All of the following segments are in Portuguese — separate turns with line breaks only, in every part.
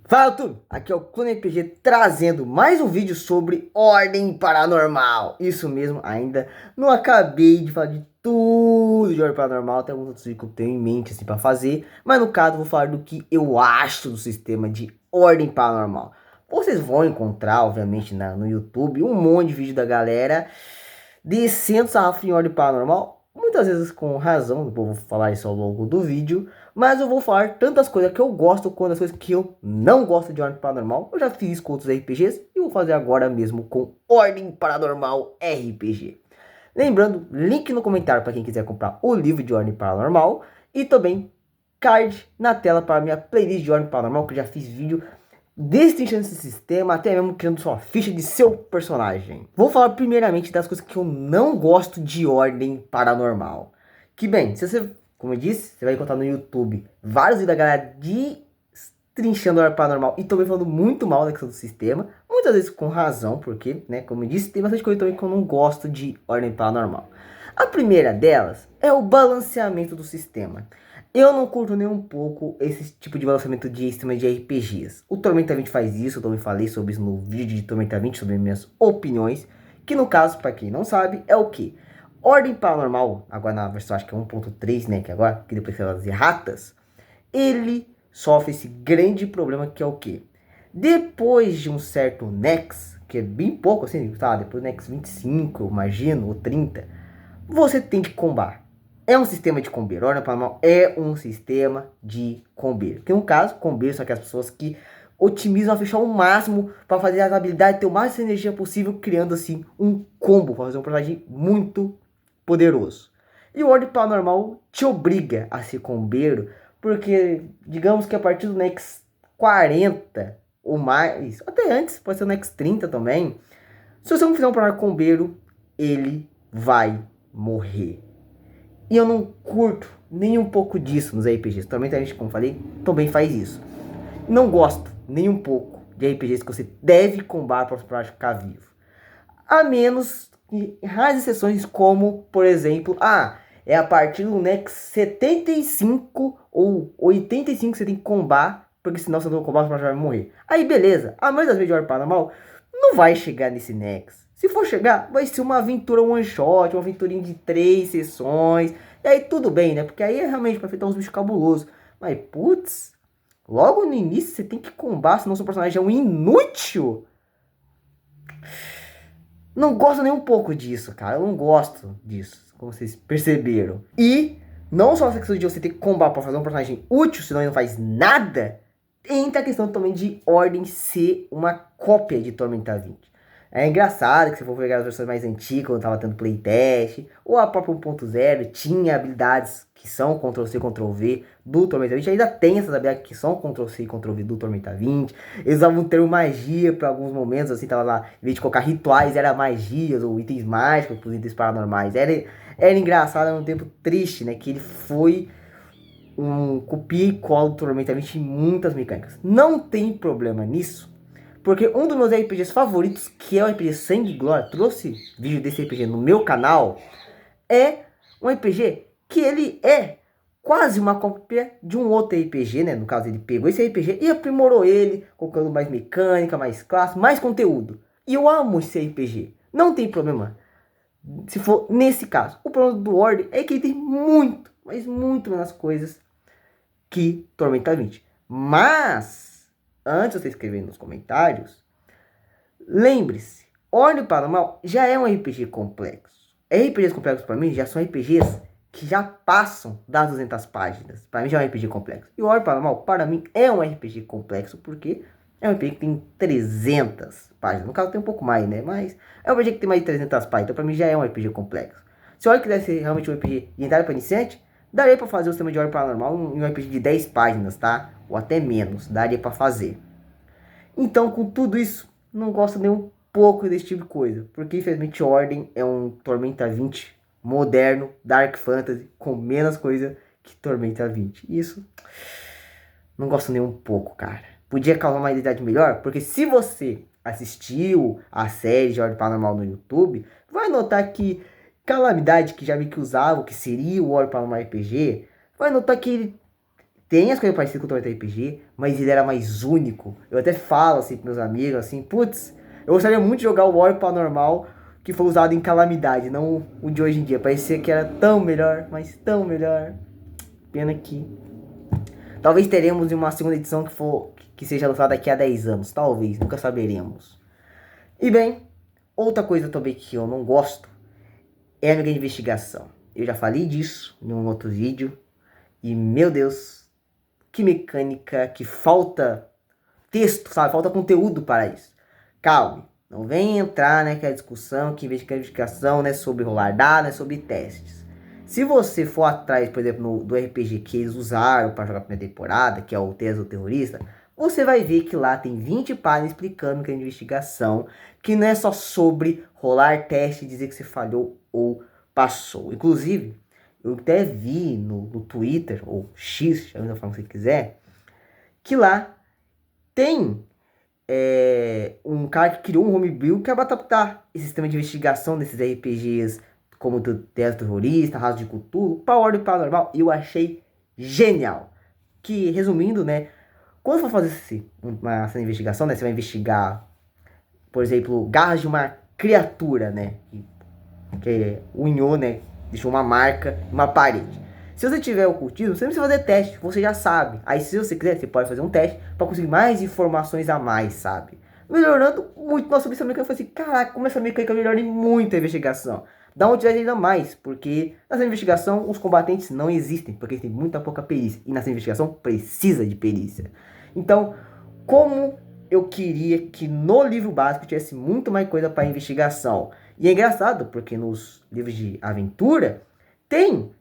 Fala tudo, aqui é o Clone RPG trazendo mais um vídeo sobre Ordem Paranormal. Isso mesmo, ainda não acabei de falar de tudo de Ordem Paranormal, tem alguns outros vídeos que eu tenho em mente assim para fazer, mas no caso eu vou falar do que eu acho do sistema de Ordem Paranormal. Vocês vão encontrar, obviamente, no YouTube um monte de vídeo da galera descendo sarrafo em Ordem Paranormal, muitas vezes com razão, eu vou falar isso ao longo do vídeo. Mas eu vou falar tantas coisas que eu gosto quanto as coisas que eu não gosto de Ordem Paranormal. Eu já fiz isso com outros RPGs e vou fazer agora mesmo com Ordem Paranormal RPG. Lembrando, link no comentário para quem quiser comprar o livro de Ordem Paranormal. E também card na tela para minha playlist de Ordem Paranormal, que eu já fiz vídeo destrinchando esse sistema, até mesmo criando sua ficha de seu personagem. Vou falar primeiramente das coisas que eu não gosto de Ordem Paranormal. Que bem, se você, como eu disse, você vai encontrar no YouTube vários vídeos da galera destrinchando a Ordem Paranormal e também falando muito mal da questão do sistema. Muitas vezes com razão, porque, né, como eu disse, tem bastante coisa também que eu não gosto de Ordem Paranormal. A primeira delas é o balanceamento do sistema. Eu não curto nem um pouco esse tipo de balanceamento de sistema de RPGs. O Tormenta 20 faz isso, eu também falei sobre isso no vídeo de Tormenta 20, sobre minhas opiniões. Que no caso, para quem não sabe, é o que? Ordem Paranormal, agora na versão acho que é 1.3, né, que agora, que depois das erratas, ele sofre esse grande problema que é o que? Depois de um certo Nex, que é bem pouco assim, tá? Depois do Nex 25, eu imagino, ou 30, você tem que combar. É um sistema de combeiro. Ordem Paranormal é um sistema de combeiro. Tem um caso, combeiro são aquelas pessoas que otimizam a ficha ao máximo para fazer as habilidades ter o máximo de energia possível, criando assim um combo para fazer um personagem muito poderoso. E o Ordem Paranormal te obriga a ser combeiro, porque digamos que a partir do Nex 40 ou mais, até antes, pode ser o Nex 30 também, se você não fizer um personagem combeiro, ele vai morrer. E eu não curto nem um pouco disso nos RPGs. Também tem gente, como falei, também faz isso. Não gosto nem um pouco de RPGs que você deve combar para os personagens ficar vivo. A menos que raras exceções, como, por exemplo, é a partir do Nex 75 ou 85 que você tem que combar, porque senão você não combar, o personagem vai morrer. Aí beleza, a maioria das vezes de Ordem Paranormal não vai chegar nesse Nex. Se for chegar, vai ser uma aventura one shot, uma aventurinha de 3 sessões. E aí tudo bem, né? Porque aí é realmente pra enfrentar uns bichos cabulosos. Mas putz, logo no início você tem que combar, senão seu personagem é um inútil. Não gosto nem um pouco disso, cara. Eu não gosto disso, como vocês perceberam. E não só essa questão de você ter que combar pra fazer um personagem útil, senão ele não faz nada. Entra a questão também de Ordem ser uma cópia de Tormenta 20. É engraçado que se for pegar as versões mais antigas, quando tava tendo playtest, ou a própria 1.0, tinha habilidades que são Ctrl+C, Ctrl+V do Tormenta 20. Ainda tem essas habilidades que são Ctrl+C e Ctrl+V do Tormenta 20. Eles usavam o termo magia para alguns momentos, assim, tava lá, em vez de colocar rituais, era magias ou itens mágicos para os itens paranormais. Era engraçado, era um tempo triste, né, que ele foi um copia e cola do Tormenta 20 em muitas mecânicas. Não tem problema nisso, porque um dos meus RPGs favoritos, que é o RPG Sangue e Glória, trouxe vídeo desse RPG no meu canal, é um RPG que ele é quase uma cópia de um outro RPG, né? No caso, ele pegou esse RPG e aprimorou ele, colocando mais mecânica, mais classe, mais conteúdo. E eu amo esse RPG. Não tem problema se for nesse caso. O problema do Ordem é que ele tem muito, mas muito menos coisas que Tormenta 20. Mas, antes de você escrever nos comentários, lembre-se, Ordem Paranormal já é um RPG complexo. RPGs complexos para mim já são RPGs que já passam das 200 páginas. Para mim já é um RPG complexo. E o Ordem Paranormal, para mim, é um RPG complexo porque é um RPG que tem 300 páginas. No caso tem um pouco mais, né? Mas é um RPG que tem mais de 300 páginas. Então para mim já é um RPG complexo. Se o Ordem quisesse ser realmente um RPG de entrada para iniciante, daria para fazer o sistema de Ordem Paranormal em um RPG de 10 páginas, tá? Ou até menos, daria para fazer. Então, com tudo isso, não gosto nem um pouco desse tipo de coisa. Porque, infelizmente, Ordem é um Tormenta 20 moderno, Dark Fantasy, com menos coisa que Tormenta 20. Isso, não gosto nem um pouco, cara. Podia causar uma identidade melhor, porque se você assistiu a série de Ordem Paranormal no YouTube, vai notar que Calamidade, que já meio que usava o que seria o Ordem Paranormal RPG, vai notar que ele tem as coisas parecidas com o Tormenta RPG, mas ele era mais único. Eu até falo assim pros meus amigos, assim, putz, eu gostaria muito de jogar o War Paranormal que foi usado em Calamidade, não o de hoje em dia. Parecia que era tão melhor, mas tão melhor. Pena que talvez teremos uma segunda edição que seja lançada daqui a 10 anos. Talvez, nunca saberemos. E bem, outra coisa também que eu não gosto é a mega investigação. Eu já falei disso em um outro vídeo. E meu Deus, que mecânica, que falta texto, sabe? Falta conteúdo para isso. Calme, não vem entrar naquela discussão que investigação não é sobre rolar dados, é sobre testes. Se você for atrás, por exemplo, do RPG que eles usaram para jogar a primeira temporada, que é o Tese do Terrorista, você vai ver que lá tem 20 páginas explicando que é investigação, que não é só sobre rolar teste e dizer que você falhou ou passou. Inclusive, eu até vi no Twitter, ou X, chama da forma que você quiser, que lá tem um cara que criou um homebrew que é para adaptar esse sistema de investigação desses RPGs como o Teste Terrorista, Raso de Cthulhu, para Ordem Paranormal. E eu achei genial. Que, resumindo, né, quando for fazer essa investigação, né, você vai investigar, por exemplo, garras de uma criatura, né, que unhou, né, deixou uma marca em uma parede. Se você tiver ocultismo, você não precisa fazer teste, você já sabe. Aí se você quiser, você pode fazer um teste para conseguir mais informações a mais, sabe? Melhorando muito nossa mecânica. Eu falei assim, caraca, como essa mecânica melhora muito a investigação. Dá uma utilidade ainda mais, porque nessa investigação os combatentes não existem, porque tem muita pouca perícia. E nessa investigação precisa de perícia. Então, como eu queria que no livro básico tivesse muito mais coisa para investigação. E é engraçado, porque nos livros de aventura tem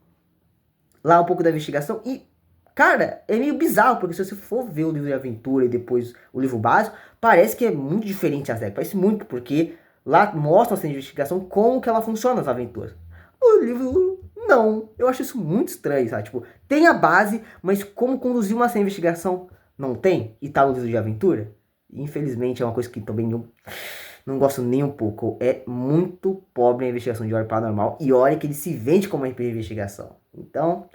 lá um pouco da investigação e, cara, é meio bizarro, porque se você for ver o livro de aventura e depois o livro básico, parece que é muito diferente as regras, parece muito, porque lá mostra essa investigação como que ela funciona nas aventuras. O livro, não, eu acho isso muito estranho, sabe, tipo, tem a base, mas como conduzir uma investigação não tem, e tá no livro de aventura, infelizmente é uma coisa que também eu não gosto nem um pouco. É muito pobre a investigação de Ordem Paranormal. E olha que ele se vende como RPG de investigação. Então,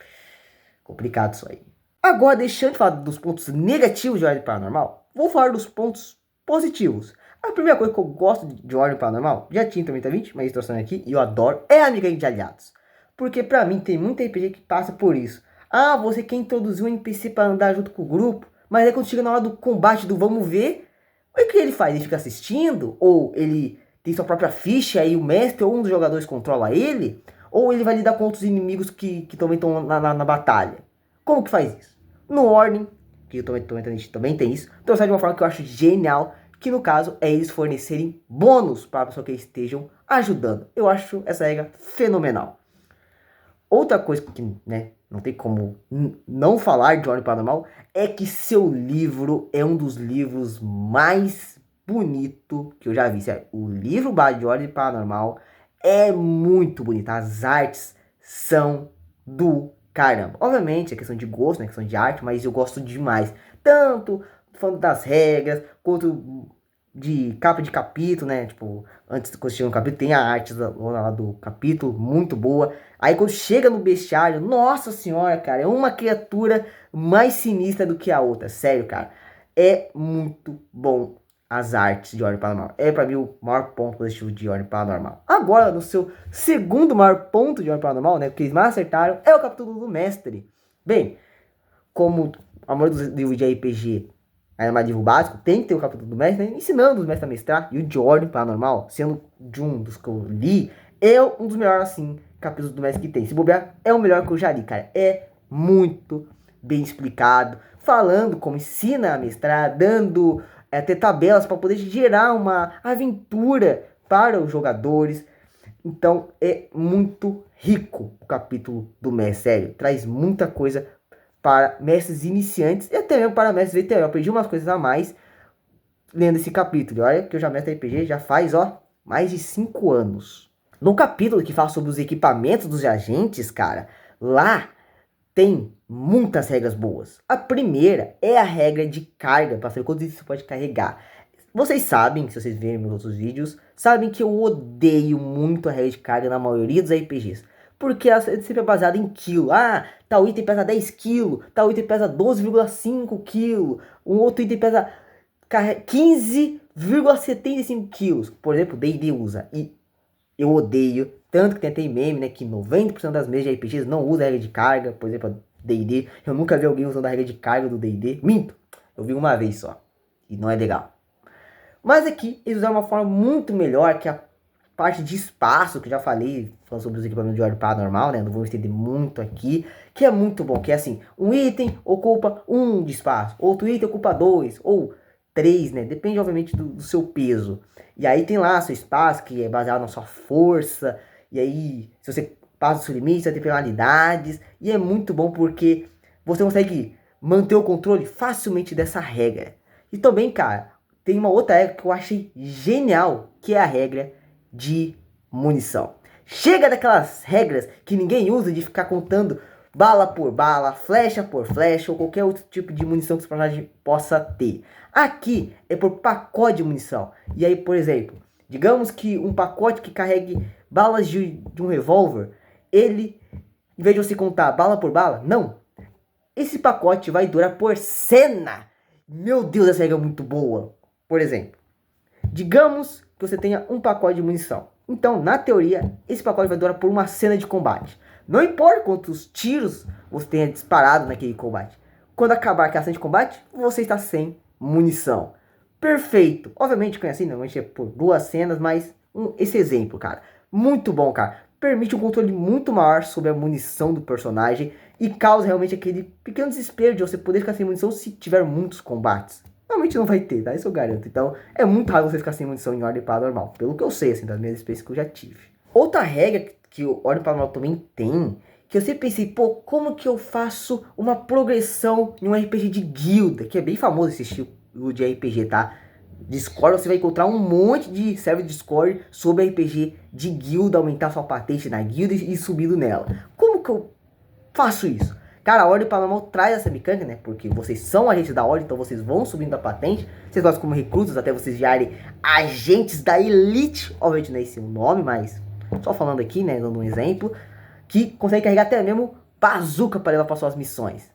complicado isso aí. Agora, deixando de falar dos pontos negativos de Ordem Paranormal, vou falar dos pontos positivos. A primeira coisa que eu gosto de Ordem Paranormal, já tinha também 20, mas estou aqui, e eu adoro, é a mecânica de aliados. Porque pra mim tem muito RPG que passa por isso. Ah, você quer introduzir um NPC para andar junto com o grupo, mas aí quando chega na hora do combate do vamos ver, o que ele faz? Ele fica assistindo? Ou ele tem sua própria ficha e o mestre ou um dos jogadores controla ele? Ou ele vai lidar com outros inimigos que também estão na batalha? Como que faz isso? No Ordem, que eu também tem isso, trouxe de uma forma que eu acho genial, que no caso é eles fornecerem bônus para a pessoa que eles estejam ajudando. Eu acho essa regra fenomenal. Outra coisa que, né, não tem como não falar de Ordem Paranormal é que seu livro é um dos livros mais bonito que eu já vi. Sério, o livro base de Ordem Paranormal é muito bonito. As artes são do caramba. Obviamente é questão de gosto, né, questão de arte, mas eu gosto demais. Tanto falando das regras, quanto de capa de capítulo, né? Tipo, antes quando chega no capítulo, tem a arte lá do capítulo, muito boa. Aí quando chega no bestiário, nossa senhora, cara, é uma criatura mais sinistra do que a outra. Sério, cara. É muito bom as artes de Ordem Paranormal. É pra mim o maior ponto positivo de Ordem Paranormal. Agora, no seu segundo maior ponto de Ordem Paranormal, né? Que eles mais acertaram, é o capítulo do mestre. Bem, como a maioria dos livros de RPG ainda mais livro básico, tem que ter o capítulo do mestre, né? Ensinando os mestres a mestrar. E o de Ordem Paranormal, sendo de um dos que eu li, é um dos melhores, assim, capítulos do mestre que tem. Se bobear, é o melhor que eu já li, cara. É muito bem explicado, falando como ensina a mestrar, dando até tabelas para poder gerar uma aventura para os jogadores. Então, é muito rico o capítulo do mestre, sério. Traz muita coisa para mestres iniciantes e até mesmo para mestres veteranos. Eu aprendi umas coisas a mais lendo esse capítulo. Olha que eu já mestro RPG já faz, ó, mais de 5 anos. No capítulo que fala sobre os equipamentos dos agentes, cara, lá tem muitas regras boas. A primeira é a regra de carga, para saber quanto isso pode carregar. Vocês sabem, se vocês verem meus outros vídeos, sabem que eu odeio muito a regra de carga na maioria dos RPGs. porque ela sempre é baseada em quilo. Ah, tal item pesa 10 kg, tal item pesa 12,5 kg, um outro item pesa 15,75 kg. Por exemplo, D&D usa. E eu odeio, tanto que tem meme, né, que 90% das mesas de RPGs não usa a regra de carga. Por exemplo, D&D, eu nunca vi alguém usando a regra de carga do D&D. Minto, eu vi uma vez só, e não é legal. Mas aqui, eles usaram uma forma muito melhor, que a parte de espaço, que eu já falei, falando sobre os equipamentos de ordem paranormal, né, não vou estender muito aqui, que é muito bom, que é assim, um item ocupa 1 de espaço, outro item ocupa 2, ou 3, né, depende obviamente do seu peso. E aí tem lá seu espaço, que é baseado na sua força, e aí, se você passa o seu limite, você vai ter penalidades, e é muito bom porque você consegue manter o controle facilmente dessa regra. E também, cara, tem uma outra regra que eu achei genial, que é a regra de munição. Chega daquelas regras que ninguém usa de ficar contando bala por bala, flecha por flecha ou qualquer outro tipo de munição que o personagem possa ter. Aqui é por pacote de munição. E aí, por exemplo, digamos que um pacote que carregue balas de um revólver, ele, em vez de você contar bala por bala, não. Esse pacote vai durar por cena. Meu Deus, essa regra é muito boa. Por exemplo, digamos que você tenha um pacote de munição. Então, na teoria, esse pacote vai durar por uma cena de combate. Não importa quantos tiros você tenha disparado naquele combate. Quando acabar aquela cena de combate, você está sem munição. Perfeito. Obviamente, que é assim, normalmente é por 2 cenas, mas esse exemplo, cara, muito bom, cara. Permite um controle muito maior sobre a munição do personagem e causa realmente aquele pequeno desespero de você poder ficar sem munição se tiver muitos combates. Realmente não vai ter, tá? Isso eu garanto. Então, é muito raro você ficar sem munição em ordem paranormal. Pelo que eu sei, assim, das minhas experiências que eu já tive. Outra regra que o ordem paranormal também tem, que eu sempre pensei, pô, como que eu faço uma progressão em um RPG de guilda? Que é bem famoso esse estilo de RPG, tá? Discord, você vai encontrar um monte de server de Discord sobre RPG de guilda, aumentar sua patente na guilda e subindo nela. Como que eu faço isso? Cara, a Ordem Paranormal traz essa mecânica, né? Porque vocês são agentes da Ordem, então vocês vão subindo a patente. Vocês gostam como recrutas, até vocês virarem agentes da Elite. Obviamente não é esse o nome, mas só falando aqui, né? Dando um exemplo. Que consegue carregar até mesmo bazuca para levar para suas missões.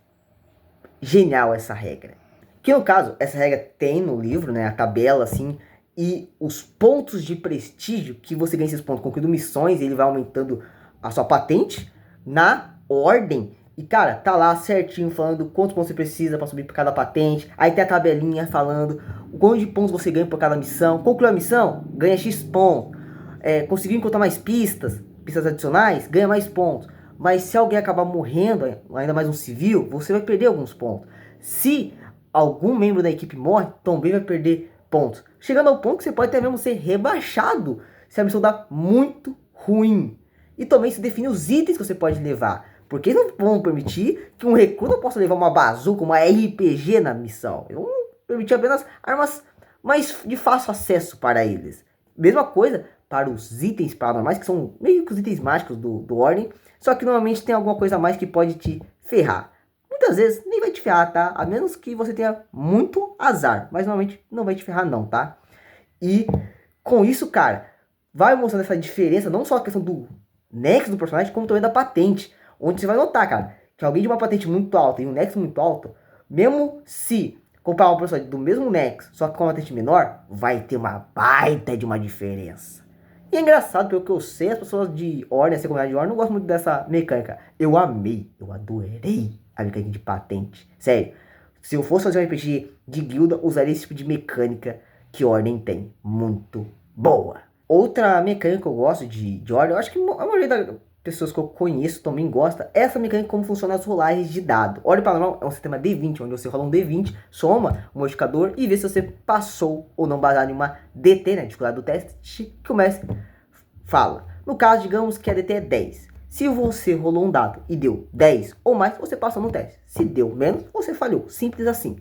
Genial essa regra. Que no caso, essa regra tem no livro, né? A tabela, assim. E os pontos de prestígio que você ganha esses pontos concluindo missões, ele vai aumentando a sua patente na ordem. E cara, tá lá certinho falando quantos pontos você precisa para subir por cada patente. Aí tem a tabelinha falando o quanto de pontos você ganha por cada missão. Concluiu a missão, ganha X pontos. Conseguiu encontrar mais pistas adicionais, ganha mais pontos. Mas se alguém acabar morrendo, ainda mais um civil, você vai perder alguns pontos. Se algum membro da equipe morre, também vai perder pontos. Chegando ao ponto que você pode até mesmo ser rebaixado se a missão dá muito ruim. E também se define os itens que você pode levar. Porque eles não vão permitir que um recruta possa levar uma bazuca, uma RPG na missão. Eu vou permitir apenas armas mais de fácil acesso para eles. Mesma coisa para os itens paranormais, que são meio que os itens mágicos do Ordem. Só que normalmente tem alguma coisa a mais que pode te ferrar. Muitas vezes nem vai te ferrar, tá? A menos que você tenha muito azar. Mas normalmente não vai te ferrar não, tá? E com isso, cara, vai mostrando essa diferença, não só a questão do nexo do personagem, como também da patente. Onde você vai notar, cara, que alguém de uma patente muito alta e um nexo muito alto, mesmo se comparar uma pessoa do mesmo nexo, só que com uma patente menor, vai ter uma baita de uma diferença. E é engraçado, pelo que eu sei, as pessoas de ordem, a comunidade de ordem, não gostam muito dessa mecânica. Eu amei, eu adorei a mecânica de patente. Sério, se eu fosse fazer um RPG de guilda, usaria esse tipo de mecânica que ordem tem. Muito boa. Outra mecânica que eu gosto de ordem, eu acho que a maioria das pessoas que eu conheço também gosta, é essa mecânica como funciona as rolagens de dado. Ordem paranormal é um sistema D20, onde você rola um D20, soma um modificador e vê se você passou ou não baseado em uma DT, né, dificuldade do teste, que o mestre fala. No caso, digamos que a DT é 10. Se você rolou um dado e deu 10 ou mais, você passou no teste. Se deu menos, você falhou. Simples assim.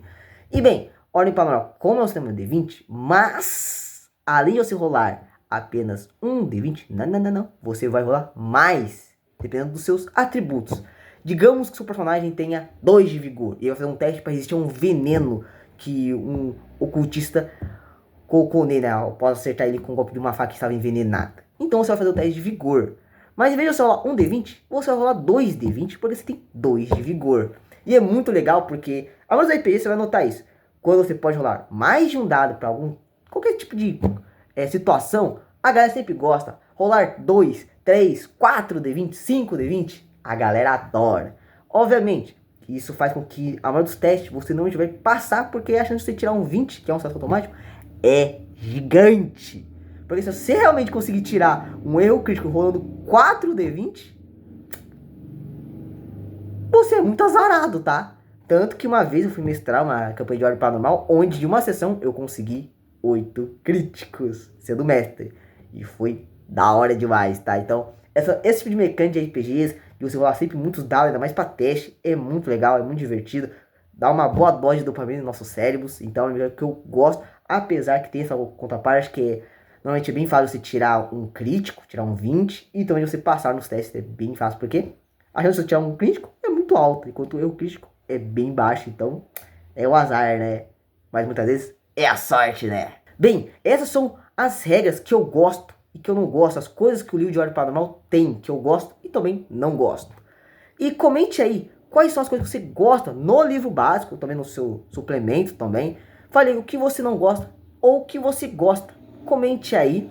E bem, Ordem paranormal, como é um sistema D20, mas além de você rolar apenas um D20, não, você vai rolar mais, dependendo dos seus atributos. Digamos que seu personagem tenha 2 de vigor, e vai fazer um teste para resistir a um veneno que um ocultista colocou nele, né? Pode acertar ele com o golpe de uma faca que estava envenenada. Então você vai fazer o teste de vigor. Mas em vez de você rolar um D20, você vai rolar 2 D20, porque você tem 2 de vigor. E é muito legal porque, a maioria dos RPG você vai notar isso. Quando você pode rolar mais de um dado para qualquer tipo de situação, a galera sempre gosta. Rolar 2, 3, 4 D20, 5 D20, a galera adora. Obviamente, isso faz com que a maioria dos testes você não vai passar, porque a chance de você tirar um 20, que é um salto automático, é gigante. Porque se você realmente conseguir tirar um erro crítico rolando 4D20, você é muito azarado, tá? Tanto que uma vez eu fui mestrar uma campanha de Ordem Paranormal, onde de uma sessão eu consegui 8 críticos, sendo mestre. E foi da hora demais, tá? Então, esse tipo de mecânica de RPGs, de você rolar sempre muitos dados, ainda mais pra teste, é muito legal, é muito divertido. Dá uma boa dose de dopamina nos nossos cérebros. Então, é que eu gosto, apesar que tem essa contraparte que normalmente é bem fácil você tirar um crítico, tirar um 20, e também você passar nos testes é bem fácil, porque a chance de você tirar um crítico é muito alta, enquanto o erro crítico é bem baixo, então é o azar, né? Mas muitas vezes é a sorte, né? Bem, essas são as regras que eu gosto e que eu não gosto, as coisas que o livro de Ordem Paranormal tem, que eu gosto e também não gosto. E comente aí quais são as coisas que você gosta no livro básico, também no seu suplemento também. Fale o que você não gosta ou o que você gosta. Comente aí.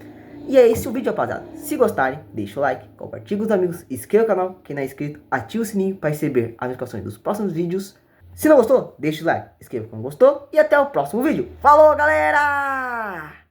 E é esse o vídeo, rapaziada. Se gostarem, deixa o like, compartilhe com os amigos, inscreva o canal, quem não é inscrito, ative o sininho para receber as notificações dos próximos vídeos. Se não gostou, deixa o like, inscreva como gostou e até o próximo vídeo. Falou, galera!